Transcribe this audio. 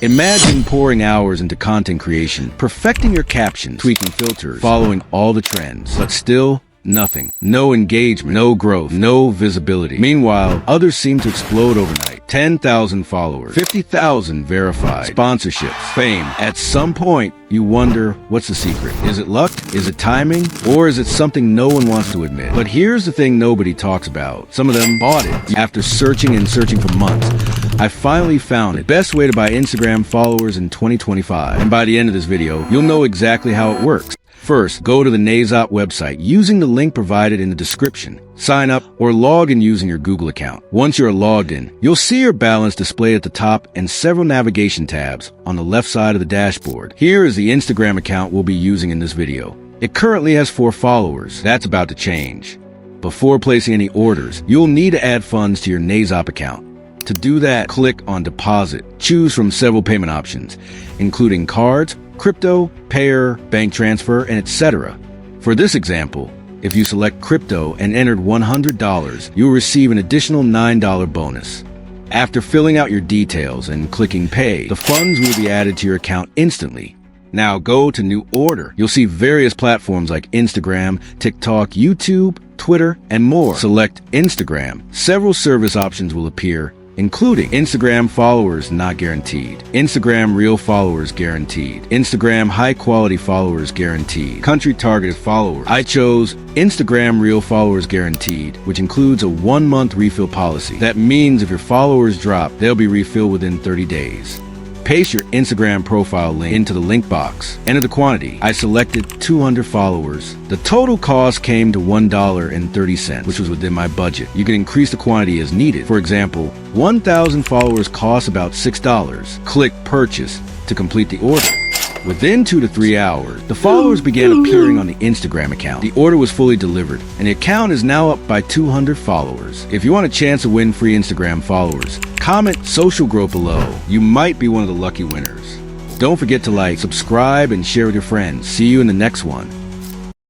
Imagine pouring hours into content creation, perfecting your captions, tweaking filters, following all the trends, but still nothing. No engagement, no growth, no visibility. Meanwhile, others seem to explode overnight. 10,000 followers, 50,000 verified, sponsorships, fame. At some point, you wonder, what's the secret? Is it luck? Is it timing? Or is it something no one wants to admit? But here's the thing nobody talks about. Some of them bought it. After searching and searching for months, I finally found the best way to buy Instagram followers in 2025. And by the end of this video, you'll know exactly how it works. First, go to the Naizop website using the link provided in the description. Sign up or log in using your Google account. Once you're logged in, you'll see your balance displayed at the top and several navigation tabs on the left side of the dashboard. Here is the Instagram account we'll be using in this video. It currently has 4 followers. That's about to change. Before placing any orders, you'll need to add funds to your Naizop account. To do that, click on Deposit. Choose from several payment options, including cards, crypto, payer, bank transfer, and etc. For this example, if you select crypto and entered $100, you'll receive an additional $9 bonus. After filling out your details and clicking Pay, the funds will be added to your account instantly. Now go to New Order. You'll see various platforms like Instagram, TikTok, YouTube, Twitter, and more. Select Instagram. Several service options will appear, including Instagram followers not guaranteed, Instagram real followers guaranteed, Instagram high quality followers guaranteed, country targeted followers. I chose Instagram real followers guaranteed, which includes a 1-month refill policy. That means if your followers drop, they'll be refilled within 30 days. Paste your Instagram profile link into the link box. Enter the quantity. I selected 200 followers. The total cost came to $1.30, which was within my budget. You can increase the quantity as needed. For example, 1,000 followers cost about $6. Click Purchase to complete the order. Within 2 to 3 hours, the followers began appearing on the Instagram account. The order was fully delivered, and the account is now up by 200 followers. If you want a chance to win free Instagram followers, comment social growth below. You might be one of the lucky winners. Don't forget to like, subscribe, and share with your friends. See you in the next one.